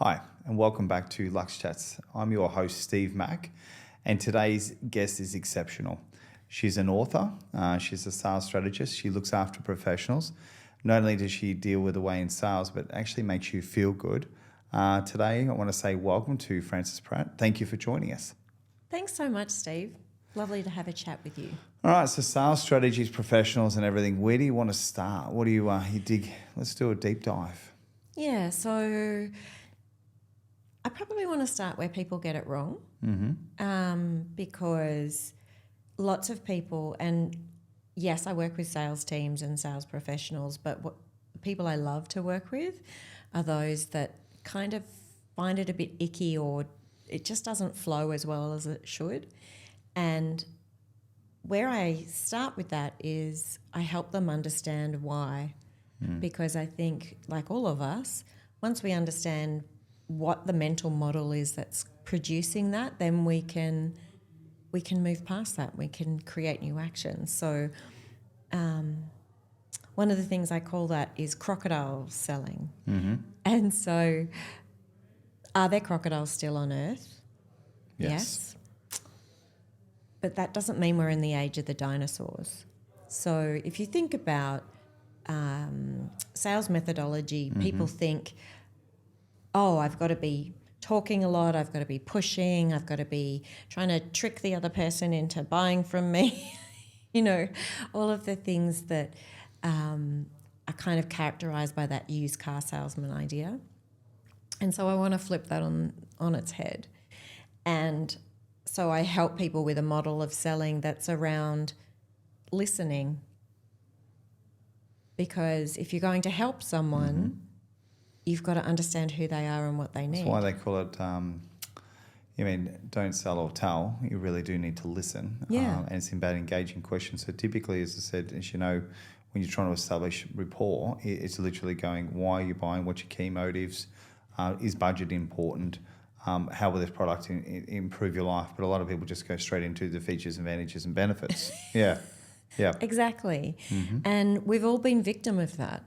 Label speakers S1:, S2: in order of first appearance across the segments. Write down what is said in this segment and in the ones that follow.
S1: Hi, and welcome back to LUX Chats. I'm your host, Steve Mack, and today's guest is exceptional. She's an author, she's a sales strategist, she looks after professionals. Not only does she deal with the way in sales, but actually makes you feel good. Today, I want to say welcome to Frances Pratt. Thank you for joining us.
S2: Thanks so much, Steve. Lovely to have a chat with you.
S1: All right, so sales strategies, professionals and everything. Where do you want to start? What do you dig? Let's do a deep dive.
S2: Yeah, so I probably want to start where people get it wrong, because lots of people, and yes, I work with sales teams and sales professionals, but what people I love to work with are those that kind of find it a bit icky or it just doesn't flow as well as it should. And where I start with that is I help them understand why, because I think, like all of us, once we understand what the mental model is that's producing that, then we can move past that. We can create new actions. So one of the things I call that is crocodile selling. And so are there crocodiles still on Earth? Yes. But that doesn't mean we're in the age of the dinosaurs. So if you think about sales methodology, people think, oh, I've got to be talking a lot, I've got to be pushing, I've got to be trying to trick the other person into buying from me, all of the things that are kind of characterised by that used car salesman idea. And so I want to flip that on its head. And so I help people with a model of selling that's around listening. Because if you're going to help someone, you've got to understand who they are and what they need.
S1: That's why they call it, don't sell or tell. You really do need to listen.
S2: Yeah.
S1: And it's about engaging questions. So typically, as I said, as you know, when you're trying to establish rapport, it's literally going, why are you buying? What's your key motives? Is budget important? How will this product improve your life? But a lot of people just go straight into the features, advantages and benefits. Yeah.
S2: Exactly. And we've all been victim of that.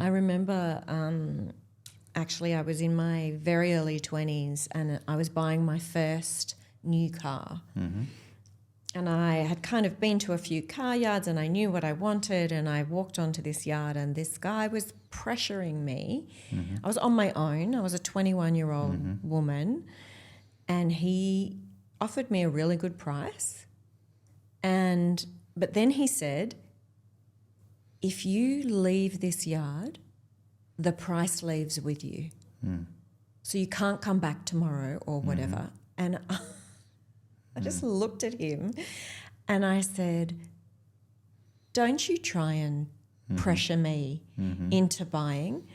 S2: I remember actually I was in my very early 20s and I was buying my first new car. And I had kind of been to a few car yards and I knew what I wanted, and I walked onto this yard and this guy was pressuring me. I was on my own. I was a 21-year-old woman, and he offered me a really good price. But then he said, if you leave this yard, the price leaves with you. So you can't come back tomorrow or whatever. And I just looked at him and I said, don't you try and pressure me into buying.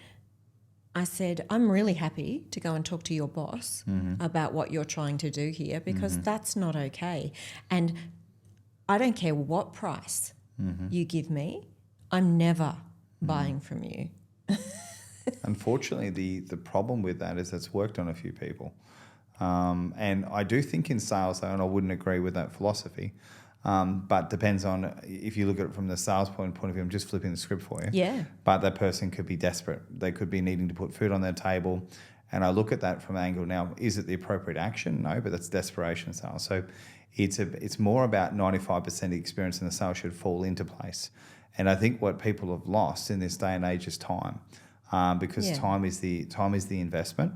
S2: I said, I'm really happy to go and talk to your boss about what you're trying to do here, because that's not okay. And I don't care what price you give me, I'm never buying from you.
S1: Unfortunately, the problem with that is it's worked on a few people. And I do think in sales, and I wouldn't agree with that philosophy, but depends on if you look at it from the sales point of view. I'm just flipping the script for you.
S2: Yeah.
S1: But that person could be desperate. They could be needing to put food on their table. And I look at that from an angle now, is it the appropriate action? No, but that's desperation sales. So it's more about 95% of the experience in the sale should fall into place. And I think what people have lost in this day and age is time, because time is the investment.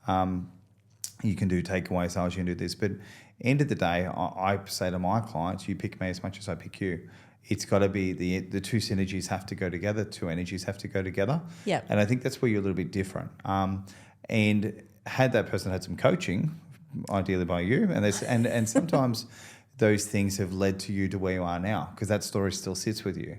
S1: You can do takeaway sales, you can do this, but end of the day, I say to my clients, you pick me as much as I pick you. It's got to be the two synergies have to go together, two energies have to go together.
S2: Yep.
S1: And I think that's where you're a little bit different. And had that person had some coaching, ideally by you, and sometimes those things have led to you to where you are now, because that story still sits with you.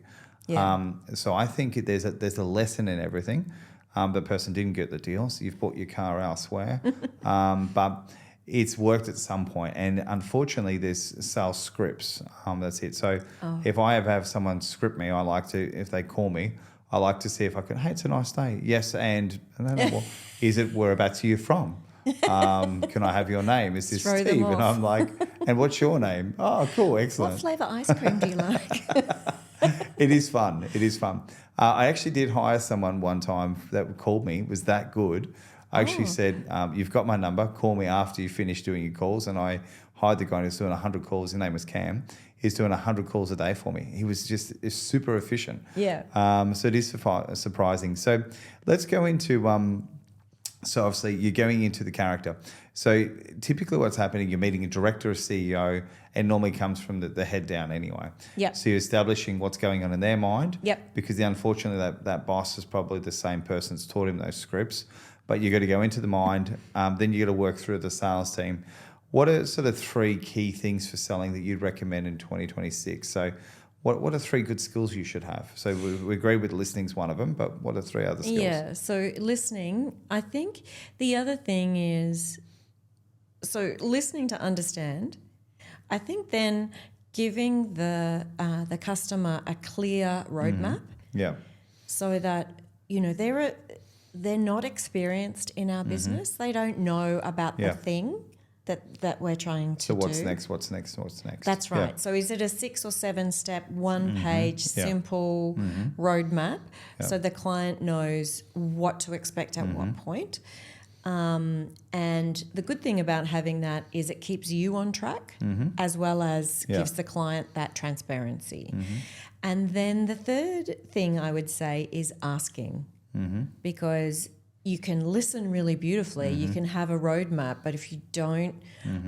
S2: Yeah.
S1: So I think there's a lesson in everything. The person didn't get the deal, so you've bought your car elsewhere. But it's worked at some point, and unfortunately there's sales scripts. That's it. So if I ever have someone script me, I like to, if they call me, I like to see if I can, hey, it's a nice day. Yes, and then, well, is it, whereabouts are you from? Can I have your name? Is this
S2: Throw
S1: Steve?
S2: them off.
S1: And I'm like, and what's your name? Oh, cool, excellent.
S2: What flavour ice cream do you like?
S1: It is fun. I actually did hire someone one time that called me, was that good. I actually said, you've got my number, call me after you finish doing your calls. And I hired the guy who's doing 100 calls. His name was Cam. He's doing 100 calls a day for me. He was just super efficient.
S2: Yeah.
S1: So it is surprising. So let's go into, so obviously you're going into the character. So typically what's happening, you're meeting a director or CEO, and normally comes from the head down anyway.
S2: Yep.
S1: So you're establishing what's going on in their mind.
S2: Yep.
S1: Because unfortunately that boss is probably the same person that's taught him those scripts. But you got to go into the mind. Then you got to work through the sales team. What are sort of 3 key things for selling that you'd recommend in 2026? So what are 3 good skills you should have? So we agree with listening's one of them, but what are 3 other skills?
S2: Yeah, so listening, I think the other thing is, so listening to understand. I think then giving the customer a clear roadmap.
S1: Yeah.
S2: So that, you know, they're not experienced in our business. They don't know about the thing that we're trying to do.
S1: So what's next?
S2: That's right. Yeah. So is it a 6 or 7 step, 1 page, simple roadmap so the client knows what to expect at what point? And the good thing about having that is it keeps you on track as well as gives the client that transparency. And then the third thing I would say is asking, because you can listen really beautifully, you can have a roadmap, but if you don't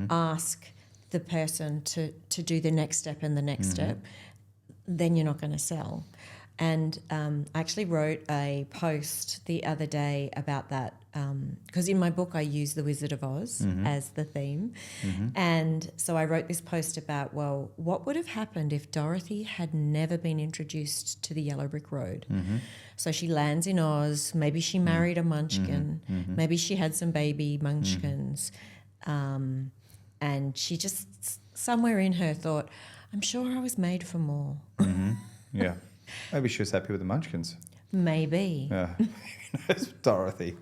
S2: ask the person to do the next step and the next step, then you're not going to sell. And I actually wrote a post the other day about that because in my book I use The Wizard of Oz as the theme. And so I wrote this post about, well, what would have happened if Dorothy had never been introduced to the Yellow Brick Road? So she lands in Oz, maybe she married a munchkin, maybe she had some baby munchkins, and she just somewhere in her thought, I'm sure I was made for more.
S1: Yeah. Maybe she was happy with the munchkins.
S2: Maybe.
S1: Yeah. It's Dorothy.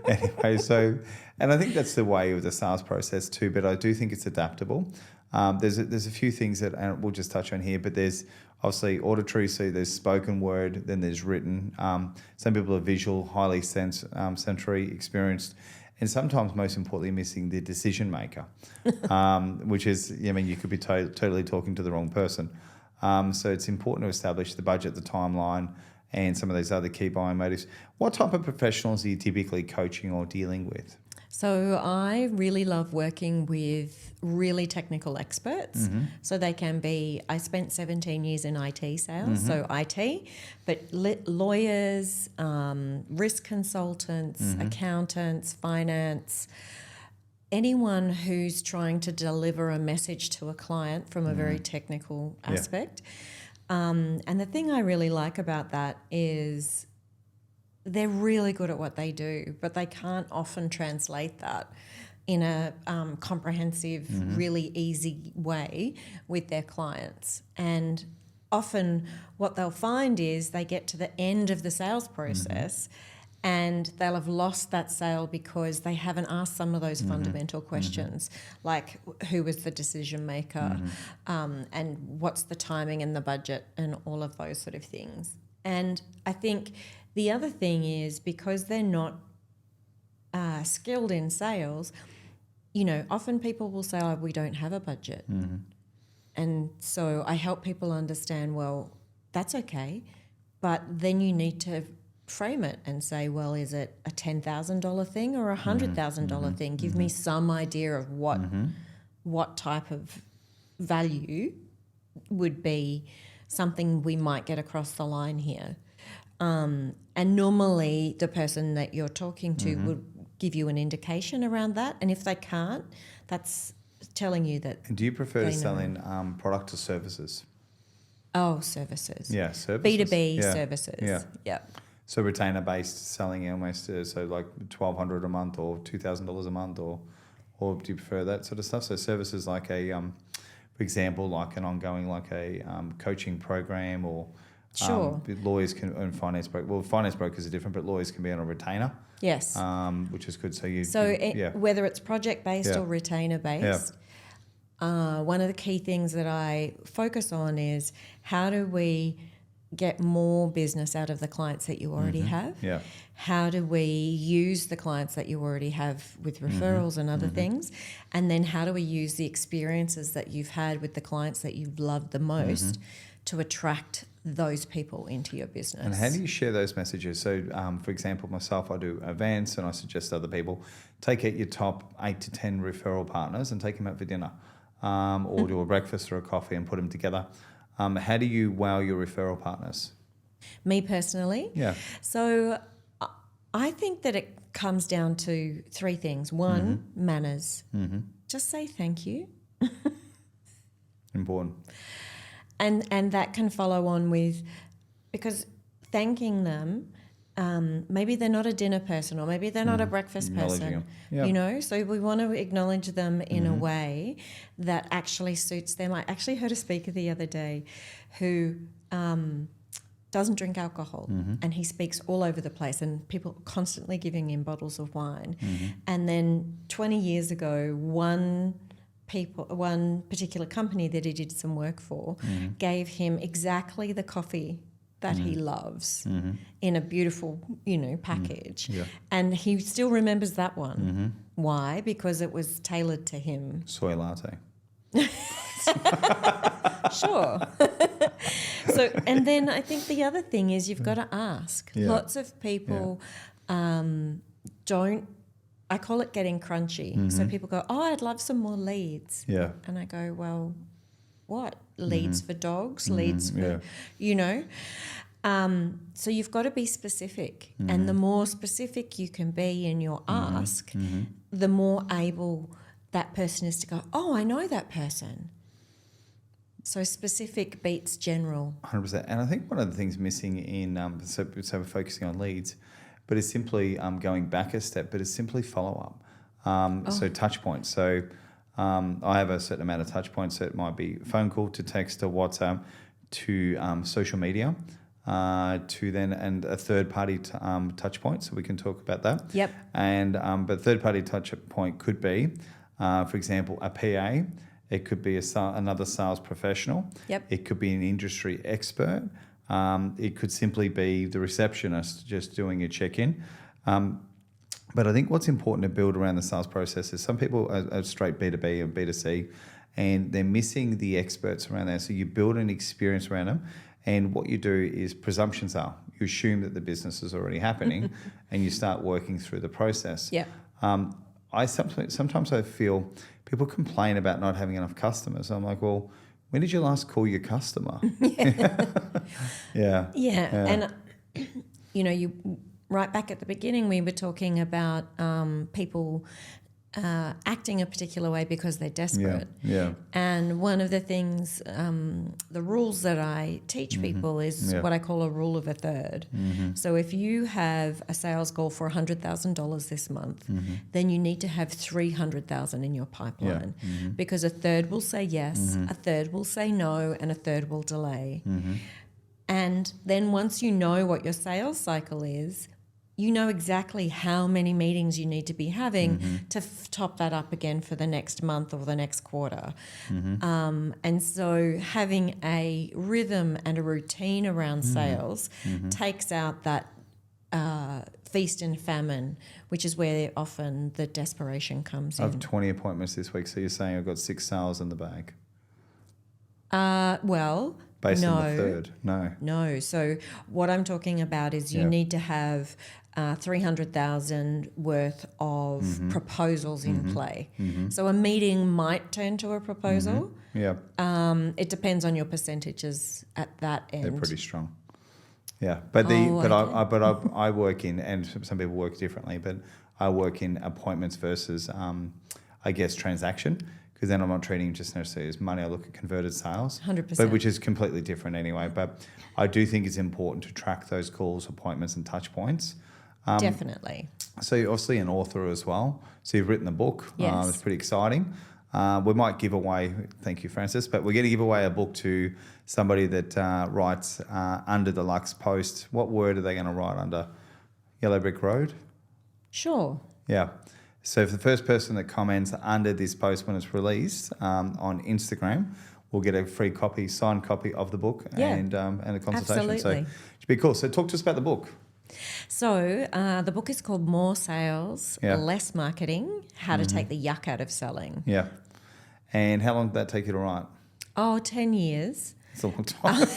S1: Anyway, so, and I think that's the way of the sales process too, but I do think it's adaptable. There's a few things that and we'll just touch on here, but there's obviously auditory, so there's spoken word, then there's written. Some people are visual, highly sensory, experienced, and sometimes most importantly missing the decision maker, which is, I mean, you could be totally talking to the wrong person. So it's important to establish the budget, the timeline, and some of these other key buying motives. What type of professionals are you typically coaching or dealing with?
S2: So I really love working with really technical experts. So they can be, I spent 17 years in IT sales, so IT, but lawyers, risk consultants, accountants, finance, anyone who's trying to deliver a message to a client from a very technical aspect. And the thing I really like about that is they're really good at what they do, but they can't often translate that in a comprehensive, really easy way with their clients. And often what they'll find is they get to the end of the sales process and they'll have lost that sale because they haven't asked some of those fundamental questions, like who was the decision maker, and what's the timing and the budget and all of those sort of things. And I think the other thing is because they're not skilled in sales, you know, often people will say, oh, we don't have a budget. And so I help people understand, well, that's okay, but then you need to frame it and say, well, is it a $10,000 thing or a $100,000 thing? Give me some idea of what type of value would be something we might get across the line here. And normally the person that you're talking to would give you an indication around that. And if they can't, that's telling you that.
S1: And do you prefer to sell in product or services?
S2: Oh, services.
S1: Yeah, services.
S2: B2B services. Yeah.
S1: So retainer-based selling almost, so like $1,200 a month or $2,000 a month, or do you prefer that sort of stuff? So services like a, for example, like an ongoing, like a coaching program, or
S2: sure.
S1: Lawyers can own finance brokers. Well, finance brokers are different, but lawyers can be on a retainer.
S2: Yes.
S1: Which is good. So
S2: whether it's project-based or retainer-based, one of the key things that I focus on is how do we get more business out of the clients that you already have?
S1: Yeah.
S2: How do we use the clients that you already have with referrals and other things? And then how do we use the experiences that you've had with the clients that you've loved the most to attract those people into your business?
S1: And how do you share those messages? So, for example, myself, I do events and I suggest to other people, take out your top 8 to 10 referral partners and take them out for dinner or do a breakfast or a coffee and put them together. How do you wow your referral partners?
S2: Me personally?
S1: Yeah.
S2: So I think that it comes down to 3 things. One, manners. Just say thank you.
S1: Important.
S2: And that can follow on with, because thanking them, maybe they're not a dinner person or maybe they're not a breakfast person,
S1: them. Yep.
S2: you know, so we want to acknowledge them in a way that actually suits them. I actually heard a speaker the other day who doesn't drink alcohol and he speaks all over the place and people are constantly giving him bottles of wine. And then 20 years ago, one particular company that he did some work for gave him exactly the coffee that he loves in a beautiful, package. Yeah. And he still remembers that one. Why? Because it was tailored to him.
S1: Soy latte.
S2: Sure. So, and then I think the other thing is you've got to ask. Yeah. Lots of people don't. I call it getting crunchy. So people go, "Oh, I'd love some more leads."
S1: Yeah.
S2: And I go, "Well, what leads for dogs? Leads for, you know." So you've got to be specific, and the more specific you can be in your ask, the more able that person is to go, "Oh, I know that person." So specific beats general.
S1: 100%. And I think one of the things missing in so we're focusing on leads, but it's simply going back a step, but it's simply follow up. So touch points. So I have a certain amount of touch points. So it might be phone call to text to WhatsApp to social media to then and a third party touch point. So we can talk about that.
S2: Yep.
S1: And but third party touch point could be, for example, a PA. It could be another sales professional.
S2: Yep.
S1: It could be an industry expert. It could simply be the receptionist just doing a check-in. But I think what's important to build around the sales process is some people are straight B2B or B2C and they're missing the experts around there. So you build an experience around them and what you do is presumptions are. You assume that the business is already happening and you start working through the process.
S2: Yeah.
S1: Sometimes I feel people complain about not having enough customers. I'm like, well, when did you last call your customer? Yeah.
S2: And, you right back at the beginning, we were talking about people acting a particular way because they're desperate.
S1: Yeah.
S2: And one of the things, the rules that I teach people is what I call a rule of a third. So if you have a sales goal for $100,000 this month, then you need to have $300,000 in your pipeline because a third will say yes, a third will say no, and a third will delay. And then once you know what your sales cycle is, you know exactly how many meetings you need to be having to top that up again for the next month or the next quarter. And so having a rhythm and a routine around sales takes out that feast and famine, which is where often the desperation comes in.
S1: I have 20 appointments this week, so you're saying I've got 6 sales in the bag?
S2: Well,
S1: based
S2: no,
S1: on the third? No.
S2: So what I'm talking about is you need to have 300,000 worth of proposals in play. So a meeting might turn to a proposal.
S1: Yeah.
S2: It depends on your percentages at that end.
S1: They're pretty strong. Yeah, I work in, and some people work differently, but I work in appointments versus, transaction. Because then I'm not treating just necessarily as money. I look at converted sales,
S2: 100%,
S1: but which is completely different anyway. But I do think it's important to track those calls, appointments, and touch points.
S2: Definitely.
S1: So you're obviously an author as well. So you've written a book.
S2: Yes.
S1: It's pretty exciting. We might give away, thank you, Frances, but we're going to give away a book to somebody that writes under the LUX post. What word are they going to write under? Yellow Brick Road?
S2: Sure.
S1: Yeah. So for the first person that comments under this post when it's released on Instagram, will get a free copy, signed copy of the book and a consultation.
S2: Absolutely.
S1: So it should be cool. So talk to us about the book.
S2: So the book is called More Sales, Less Marketing, How to Take the Yuck Out of Selling.
S1: Yeah. And how long did that take you to write?
S2: 10 years.
S1: It's a long time.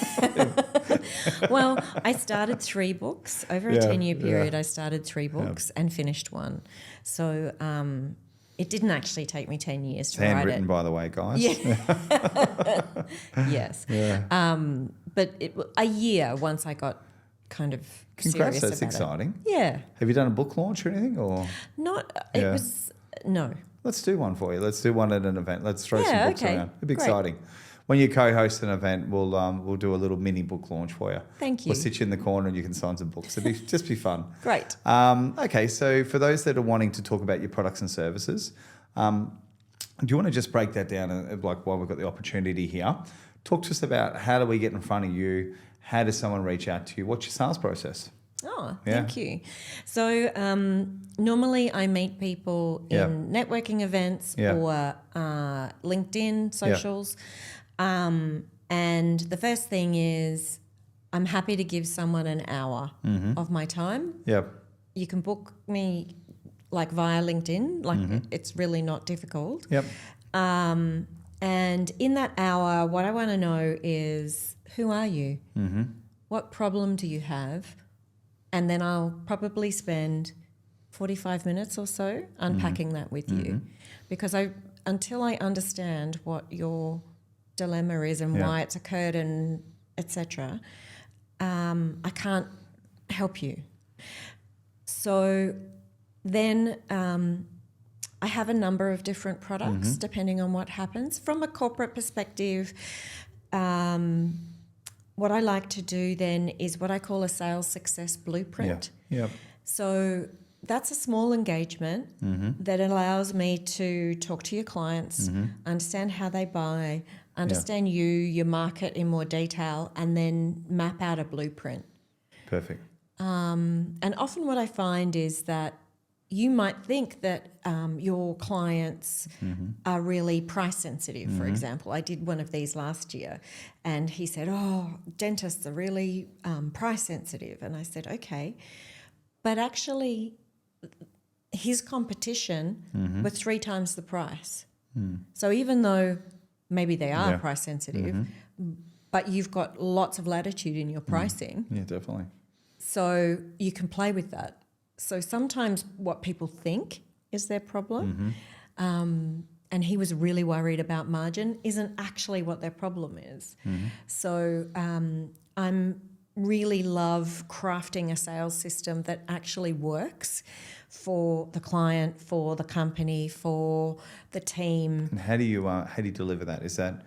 S2: Well, I started 3 books. Over a 10-year period, I started 3 books and finished 1. So it didn't actually take me 10 years to write it.
S1: Handwritten, by the way, guys.
S2: Yeah. Yes.
S1: Yeah.
S2: But a year once I got kind of
S1: Congrats,
S2: serious
S1: that's
S2: about
S1: exciting.
S2: it. Yeah.
S1: Have you done a book launch or anything? Or
S2: No.
S1: Let's do one for you. Let's do one at an event. Let's throw some books around. It'd be exciting. When you co-host an event, we'll do a little mini book launch for you.
S2: Thank you.
S1: We'll sit you in the corner and you can sign some books. It'd just be fun.
S2: Great.
S1: Okay, so for those that are wanting to talk about your products and services, do you want to just break that down, like while we've got the opportunity here? Talk to us about how do we get in front of you? How does someone reach out to you? What's your sales process?
S2: Oh, thank you. So normally I meet people in networking events or LinkedIn socials. And the first thing is I'm happy to give someone an hour of my time.
S1: Yep.
S2: You can book me like via LinkedIn. Like it's really not difficult.
S1: Yep.
S2: And in that hour, what I want to know is, who are you? What problem do you have? And then I'll probably spend 45 minutes or so unpacking that with you, because until I understand what your dilemma is and why it's occurred and etc., I can't help you. So then I have a number of different products depending on what happens. From a corporate perspective, what I like to do then is what I call a sales success blueprint.
S1: Yeah.
S2: So that's a small engagement that allows me to talk to your clients, understand how they buy, understand you, your market in more detail, and then map out a blueprint.
S1: Perfect.
S2: And often what I find is that you might think that your clients are really price sensitive, for example. I did one of these last year and he said, dentists are really price sensitive. And I said, okay. But actually his competition were 3 times the price. So even though maybe they are price sensitive, but you've got lots of latitude in your pricing.
S1: Yeah, definitely.
S2: So you can play with that. So sometimes what people think is their problem, and he was really worried about margin, isn't actually what their problem is. So I'm really love crafting a sales system that actually works for the client, for the company, for the team.
S1: And how do you deliver that? Is that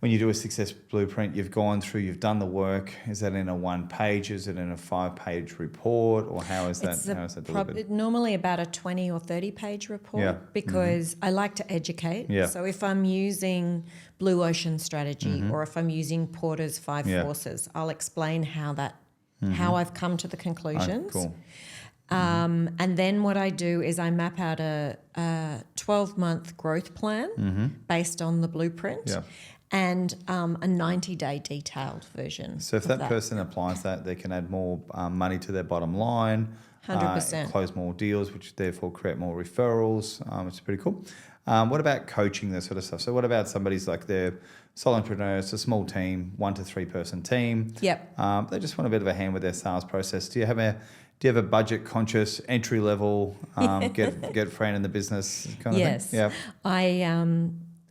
S1: when you do a success blueprint, you've gone through, you've done the work? Is that in a 1-page? Is it in a 5-page report? Or how is that delivered?
S2: Normally about a 20 or 30-page report, because I like to educate.
S1: Yeah.
S2: So if I'm using Blue Ocean strategy or if I'm using Porter's 5 forces, I'll explain how I've come to the conclusions.
S1: Cool.
S2: And then what I do is I map out a 12-month growth plan based on the blueprint.
S1: Yeah.
S2: And a 90-day detailed version.
S1: So if that person applies that, they can add more money to their bottom line,
S2: 100%.
S1: Close more deals, which therefore create more referrals, which is pretty cool. What about coaching, this sort of stuff? So what about somebody's like they're sole entrepreneur, it's a small team, 1 to 3 person team.
S2: Yep.
S1: They just want a bit of a hand with their sales process. Do you have a budget conscious entry level get Fran in the business kind of thing?
S2: Yes.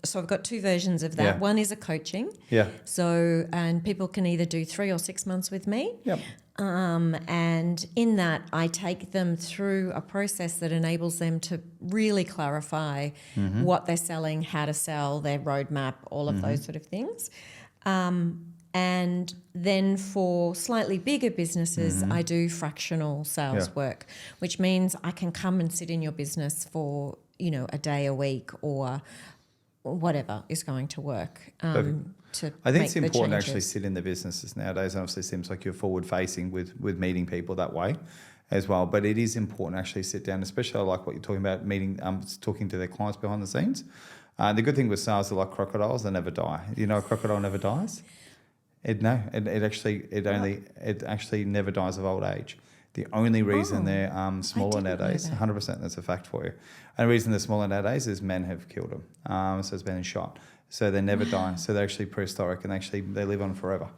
S2: So I've got 2 versions of that.
S1: Yeah.
S2: One is a coaching.
S1: Yeah.
S2: So, and people can either do 3 or 6 months with me.
S1: Yep.
S2: And in that, I take them through a process that enables them to really clarify what they're selling, how to sell, their roadmap, all of those sort of things. And then for slightly bigger businesses, I do fractional sales work, which means I can come and sit in your business for, a day a week or whatever is going to work.
S1: I think it's important to actually sit in the businesses nowadays. Obviously, it seems like you're forward facing with meeting people that way as well. But it is important to actually sit down, especially I like what you're talking about, meeting, talking to their clients behind the scenes. The good thing with SARS are like crocodiles; they never die. You know, a crocodile never dies. It actually never dies of old age. The only reason they're smaller nowadays, 100%, that's a fact for you. And the reason they're smaller nowadays is men have killed them. So it's been shot. So they never die. So they're actually prehistoric and they live on forever.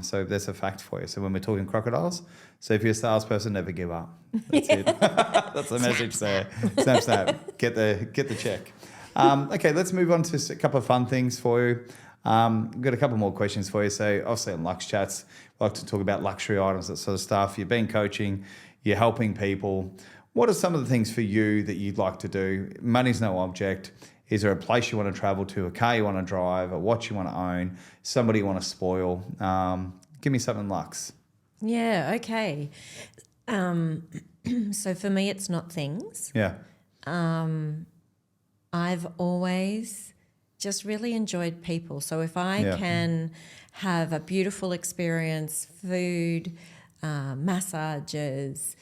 S1: So that's a fact for you. So when we're talking crocodiles, so if you're a salesperson, never give up. That's it. That's the message there. Snap, snap. Get the check. Okay, let's move on to a couple of fun things for you. We've got a couple more questions for you. So obviously on LUX Chats, we like to talk about luxury items, that sort of stuff. You've been coaching, you're helping people. What are some of the things for you that you'd like to do? Money's no object. Is there a place you want to travel to, a car you want to drive, a watch you want to own, somebody you want to spoil? Give me something luxe.
S2: Yeah, okay. So for me, it's not things.
S1: Yeah.
S2: I've always just really enjoyed people. So if I can have a beautiful experience, food, massages,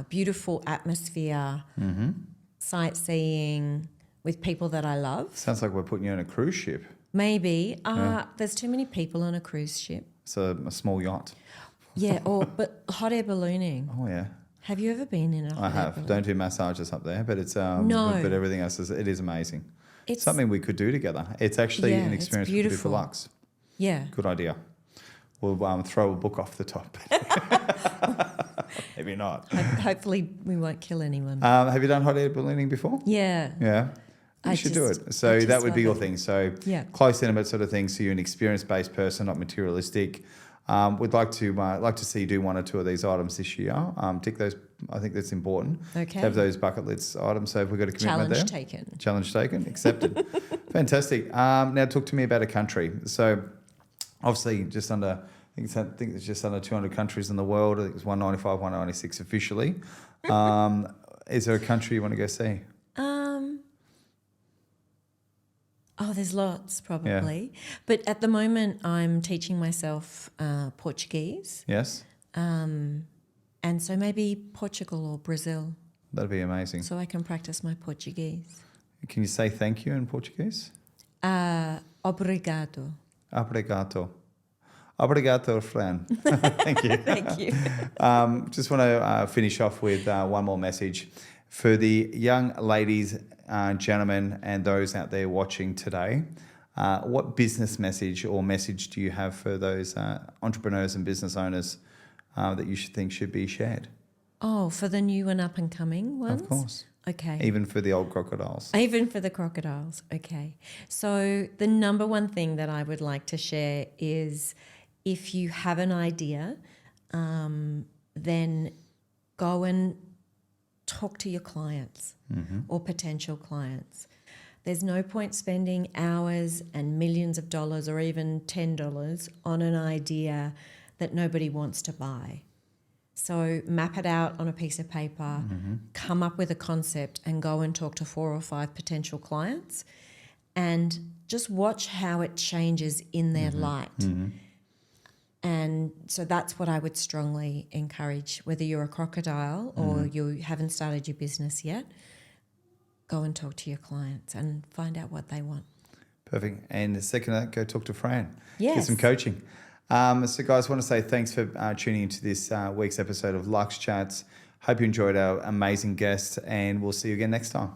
S2: beautiful atmosphere, sightseeing with people that I love.
S1: Sounds like we're putting you on a cruise ship.
S2: Maybe. There's too many people on a cruise ship.
S1: So a small yacht.
S2: Yeah, but hot air ballooning.
S1: Oh, yeah.
S2: Have you ever been in a hot air
S1: I have.
S2: balloon?
S1: Don't do massages up there, but it's
S2: No.
S1: but everything else it is amazing.
S2: It's
S1: something we could do together. It's actually an
S2: it's
S1: experience we could do for
S2: beautiful.
S1: LUX.
S2: Yeah.
S1: Good idea. We'll throw a book off the top. Maybe not.
S2: Hopefully we won't kill anyone.
S1: Have you done hot air ballooning before?
S2: Yeah.
S1: Yeah. You should do it. So that would be your thing. So close intimate sort of thing. So you're an experience-based person, not materialistic. We'd like to see you do one or two of these items this year. Tick those. I think that's important.
S2: Okay.
S1: To have those bucket list items. So if we've got a commitment there. Challenge taken. Accepted. Fantastic. Now talk to me about a country. So obviously just under, I think it's just under 200 countries in the world. I think it's 195, 196 officially. Is there a country you want to go see?
S2: There's lots probably. Yeah. But at the moment I'm teaching myself Portuguese.
S1: Yes.
S2: And so maybe Portugal or Brazil.
S1: That'd be amazing.
S2: So I can practice my Portuguese.
S1: Can you say thank you in Portuguese?
S2: Obrigado.
S1: Obrigado. Obrigado, Fran. Thank you.
S2: Thank you.
S1: Just want to finish off with one more message. For the young ladies, gentlemen, and those out there watching today, what business message or message do you have for those entrepreneurs and business owners that you think should be shared?
S2: Oh, for the new and up and coming ones?
S1: Of course.
S2: Okay.
S1: Even for the old crocodiles.
S2: Even for the crocodiles. Okay. So the number one thing that I would like to share is if you have an idea, then go and talk to your clients or potential clients. There's no point spending hours and millions of dollars or even $10 on an idea that nobody wants to buy. So map it out on a piece of paper, come up with a concept and go and talk to 4 or 5 potential clients and just watch how it changes in their light. And so that's what I would strongly encourage, whether you're a crocodile or you haven't started your business yet, go and talk to your clients and find out what they want.
S1: Perfect. And the second of that, go talk to Fran.
S2: Yes.
S1: Get some coaching. So guys, I want to say thanks for tuning into this week's episode of LUX Chats. Hope you enjoyed our amazing guest and we'll see you again next time.